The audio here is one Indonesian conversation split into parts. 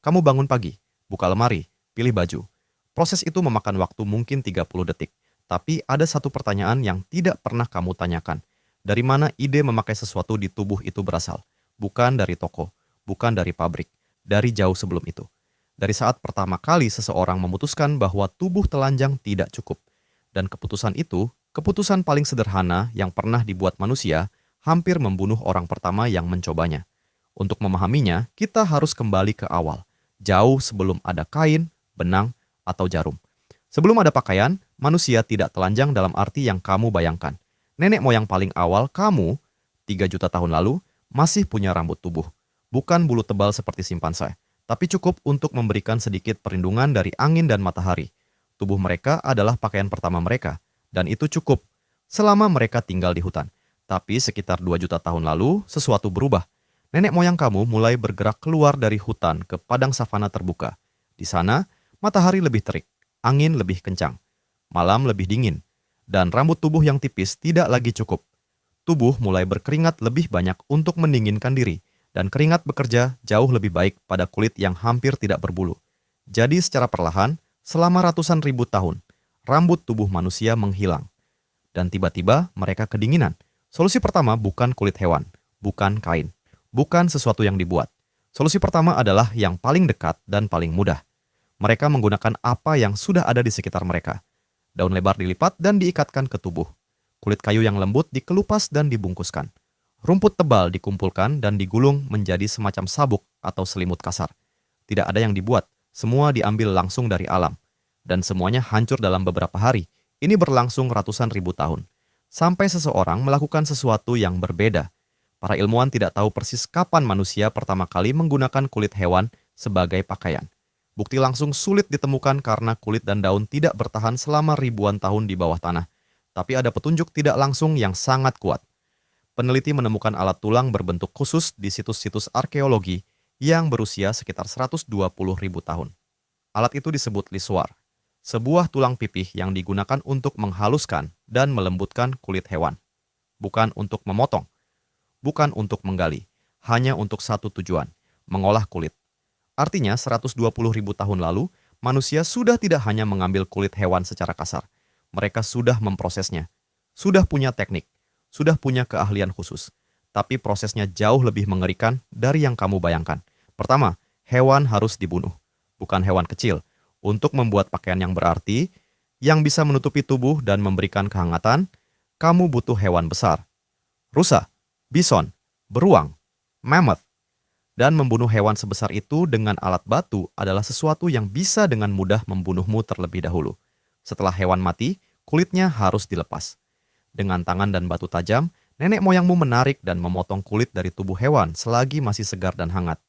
Kamu bangun pagi, buka lemari, pilih baju. Proses itu memakan waktu mungkin 30 detik. Tapi ada satu pertanyaan yang tidak pernah kamu tanyakan. Dari mana ide memakai sesuatu di tubuh itu berasal? Bukan dari toko, bukan dari pabrik, dari jauh sebelum itu. Dari saat pertama kali seseorang memutuskan bahwa tubuh telanjang tidak cukup. Dan keputusan itu, keputusan paling sederhana yang pernah dibuat manusia, hampir membunuh orang pertama yang mencobanya. Untuk memahaminya, kita harus kembali ke awal, jauh sebelum ada kain, benang, atau jarum. Sebelum ada pakaian, manusia tidak telanjang dalam arti yang kamu bayangkan. Nenek moyang paling awal kamu, 3 juta tahun lalu, masih punya rambut tubuh. Bukan bulu tebal seperti simpanse, tapi cukup untuk memberikan sedikit perlindungan dari angin dan matahari. Tubuh mereka adalah pakaian pertama mereka, dan itu cukup selama mereka tinggal di hutan. Tapi sekitar 2 juta tahun lalu, sesuatu berubah. Nenek moyang kamu mulai bergerak keluar dari hutan ke padang savana terbuka. Di sana, matahari lebih terik, angin lebih kencang, malam lebih dingin, dan rambut tubuh yang tipis tidak lagi cukup. Tubuh mulai berkeringat lebih banyak untuk mendinginkan diri, dan keringat bekerja jauh lebih baik pada kulit yang hampir tidak berbulu. Jadi secara perlahan, selama ratusan ribu tahun, rambut tubuh manusia menghilang. Dan tiba-tiba mereka kedinginan. Solusi pertama bukan kulit hewan, bukan kain, bukan sesuatu yang dibuat. Solusi pertama adalah yang paling dekat dan paling mudah. Mereka menggunakan apa yang sudah ada di sekitar mereka. Daun lebar dilipat dan diikatkan ke tubuh. Kulit kayu yang lembut dikelupas dan dibungkuskan. Rumput tebal dikumpulkan dan digulung menjadi semacam sabuk atau selimut kasar. Tidak ada yang dibuat, semua diambil langsung dari alam. Dan semuanya hancur dalam beberapa hari. Ini berlangsung ratusan ribu tahun. Sampai seseorang melakukan sesuatu yang berbeda. Para ilmuwan tidak tahu persis kapan manusia pertama kali menggunakan kulit hewan sebagai pakaian. Bukti langsung sulit ditemukan karena kulit dan daun tidak bertahan selama ribuan tahun di bawah tanah. Tapi ada petunjuk tidak langsung yang sangat kuat. Peneliti menemukan alat tulang berbentuk khusus di situs-situs arkeologi yang berusia sekitar 120.000 tahun. Alat itu disebut liswar, sebuah tulang pipih yang digunakan untuk menghaluskan dan melembutkan kulit hewan. Bukan untuk memotong, bukan untuk menggali, hanya untuk satu tujuan, mengolah kulit. Artinya 120.000 tahun lalu, manusia sudah tidak hanya mengambil kulit hewan secara kasar. Mereka sudah memprosesnya, sudah punya teknik, sudah punya keahlian khusus. Tapi prosesnya jauh lebih mengerikan dari yang kamu bayangkan. Pertama, hewan harus dibunuh, bukan hewan kecil. Untuk membuat pakaian yang berarti, yang bisa menutupi tubuh dan memberikan kehangatan, kamu butuh hewan besar. Rusa, bison, beruang, mammoth. Dan membunuh hewan sebesar itu dengan alat batu adalah sesuatu yang bisa dengan mudah membunuhmu terlebih dahulu. Setelah hewan mati, kulitnya harus dilepas. Dengan tangan dan batu tajam, nenek moyangmu menarik dan memotong kulit dari tubuh hewan selagi masih segar dan hangat.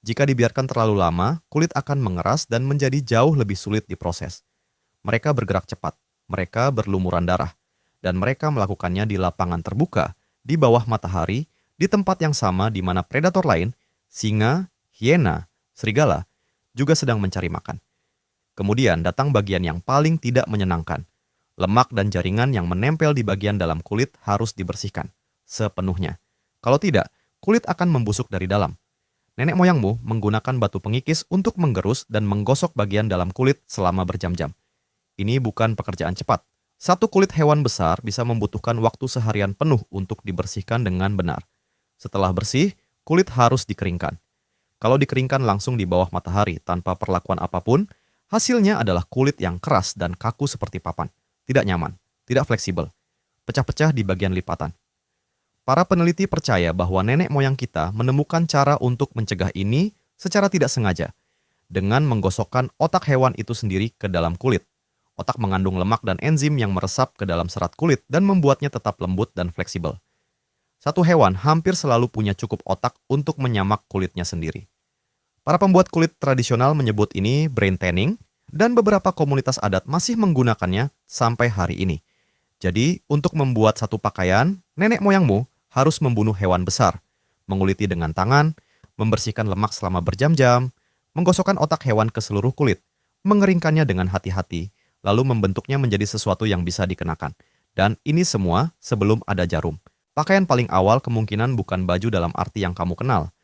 Jika dibiarkan terlalu lama, kulit akan mengeras dan menjadi jauh lebih sulit diproses. Mereka bergerak cepat, mereka berlumuran darah, dan mereka melakukannya di lapangan terbuka, di bawah matahari, di tempat yang sama di mana predator lain, singa, hiena, serigala, juga sedang mencari makan. Kemudian datang bagian yang paling tidak menyenangkan. Lemak dan jaringan yang menempel di bagian dalam kulit harus dibersihkan sepenuhnya. Kalau tidak, kulit akan membusuk dari dalam. Nenek moyangmu menggunakan batu pengikis untuk menggerus dan menggosok bagian dalam kulit selama berjam-jam. Ini bukan pekerjaan cepat. Satu kulit hewan besar bisa membutuhkan waktu seharian penuh untuk dibersihkan dengan benar. Setelah bersih, kulit harus dikeringkan. Kalau dikeringkan langsung di bawah matahari tanpa perlakuan apapun, hasilnya adalah kulit yang keras dan kaku seperti papan. Tidak nyaman, tidak fleksibel, pecah-pecah di bagian lipatan. Para peneliti percaya bahwa nenek moyang kita menemukan cara untuk mencegah ini secara tidak sengaja, dengan menggosokkan otak hewan itu sendiri ke dalam kulit. Otak mengandung lemak dan enzim yang meresap ke dalam serat kulit dan membuatnya tetap lembut dan fleksibel. Satu hewan hampir selalu punya cukup otak untuk menyamak kulitnya sendiri. Para pembuat kulit tradisional menyebut ini brain tanning, dan beberapa komunitas adat masih menggunakannya sampai hari ini. Jadi, untuk membuat satu pakaian, nenek moyangmu harus membunuh hewan besar, menguliti dengan tangan, membersihkan lemak selama berjam-jam, menggosokkan otak hewan ke seluruh kulit, mengeringkannya dengan hati-hati, lalu membentuknya menjadi sesuatu yang bisa dikenakan. Dan ini semua sebelum ada jarum. Pakaian paling awal kemungkinan bukan baju dalam arti yang kamu kenal.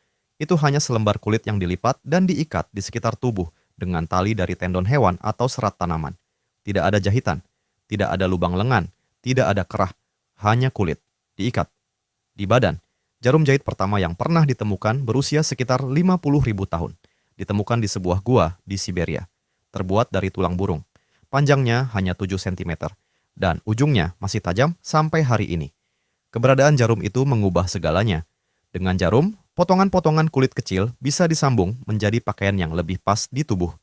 Itu hanya selembar kulit yang dilipat dan diikat di sekitar tubuh dengan tali dari tendon hewan atau serat tanaman. Tidak ada jahitan, tidak ada lubang lengan, tidak ada kerah, hanya kulit, diikat. Di badan, jarum jahit pertama yang pernah ditemukan berusia sekitar 50.000 tahun. Ditemukan di sebuah gua di Siberia, terbuat dari tulang burung. Panjangnya hanya 7 cm, dan ujungnya masih tajam sampai hari ini. Keberadaan jarum itu mengubah segalanya. Dengan jarum, potongan-potongan kulit kecil bisa disambung menjadi pakaian yang lebih pas di tubuh.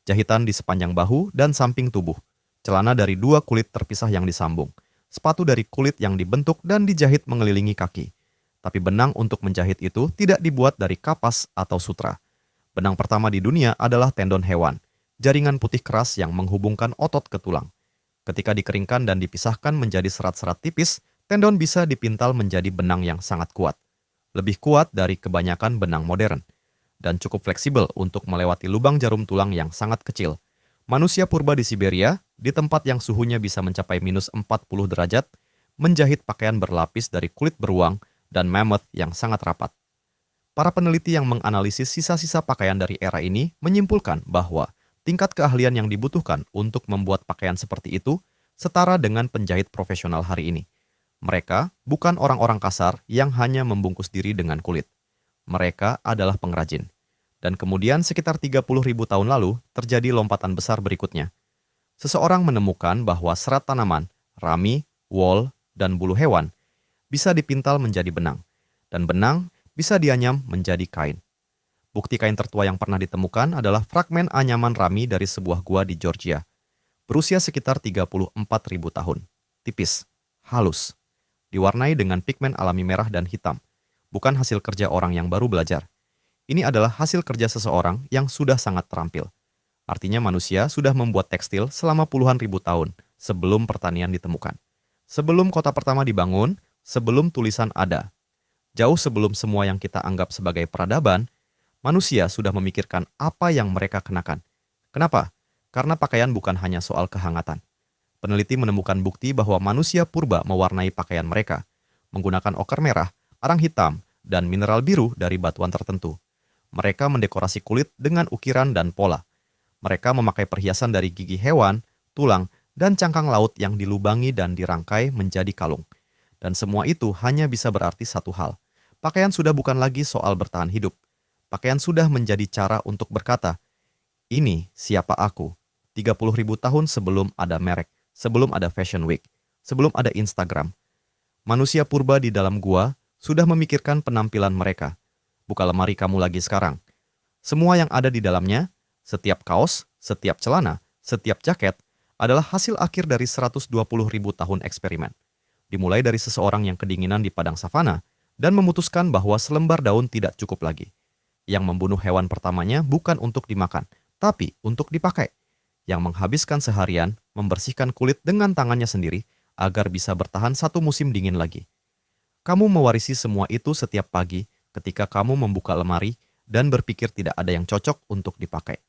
Jahitan di sepanjang bahu dan samping tubuh. Celana dari 2 kulit terpisah yang disambung. Sepatu dari kulit yang dibentuk dan dijahit mengelilingi kaki. Tapi benang untuk menjahit itu tidak dibuat dari kapas atau sutra. Benang pertama di dunia adalah tendon hewan, jaringan putih keras yang menghubungkan otot ke tulang. Ketika dikeringkan dan dipisahkan menjadi serat-serat tipis, tendon bisa dipintal menjadi benang yang sangat kuat. Lebih kuat dari kebanyakan benang modern. Dan cukup fleksibel untuk melewati lubang jarum tulang yang sangat kecil. Manusia purba di Siberia, di tempat yang suhunya bisa mencapai minus 40 derajat, menjahit pakaian berlapis dari kulit beruang dan mammoth yang sangat rapat. Para peneliti yang menganalisis sisa-sisa pakaian dari era ini menyimpulkan bahwa tingkat keahlian yang dibutuhkan untuk membuat pakaian seperti itu setara dengan penjahit profesional hari ini. Mereka bukan orang-orang kasar yang hanya membungkus diri dengan kulit. Mereka adalah pengrajin. Dan kemudian sekitar 30.000 tahun lalu terjadi lompatan besar berikutnya. Seseorang menemukan bahwa serat tanaman, rami, wol, dan bulu hewan bisa dipintal menjadi benang. Dan benang bisa dianyam menjadi kain. Bukti kain tertua yang pernah ditemukan adalah fragmen anyaman rami dari sebuah gua di Georgia. Berusia sekitar 34.000 tahun. Tipis, halus, diwarnai dengan pigmen alami merah dan hitam. Bukan hasil kerja orang yang baru belajar. Ini adalah hasil kerja seseorang yang sudah sangat terampil. Artinya manusia sudah membuat tekstil selama puluhan ribu tahun sebelum pertanian ditemukan. Sebelum kota pertama dibangun, sebelum tulisan ada. Jauh sebelum semua yang kita anggap sebagai peradaban, manusia sudah memikirkan apa yang mereka kenakan. Kenapa? Karena pakaian bukan hanya soal kehangatan. Peneliti menemukan bukti bahwa manusia purba mewarnai pakaian mereka, menggunakan oker merah, arang hitam, dan mineral biru dari batuan tertentu. Mereka mendekorasi kulit dengan ukiran dan pola. Mereka memakai perhiasan dari gigi hewan, tulang, dan cangkang laut yang dilubangi dan dirangkai menjadi kalung. Dan semua itu hanya bisa berarti satu hal. Pakaian sudah bukan lagi soal bertahan hidup. Pakaian sudah menjadi cara untuk berkata, ini siapa aku, 30.000 tahun sebelum ada merek, sebelum ada Fashion Week, sebelum ada Instagram. Manusia purba di dalam gua sudah memikirkan penampilan mereka. Buka lemari kamu lagi sekarang. Semua yang ada di dalamnya, setiap kaos, setiap celana, setiap jaket, adalah hasil akhir dari 120.000 tahun eksperimen. Dimulai dari seseorang yang kedinginan di padang savana dan memutuskan bahwa selembar daun tidak cukup lagi. Yang membunuh hewan pertamanya bukan untuk dimakan, tapi untuk dipakai. Yang menghabiskan seharian membersihkan kulit dengan tangannya sendiri agar bisa bertahan satu musim dingin lagi. Kamu mewarisi semua itu setiap pagi ketika kamu membuka lemari dan berpikir tidak ada yang cocok untuk dipakai.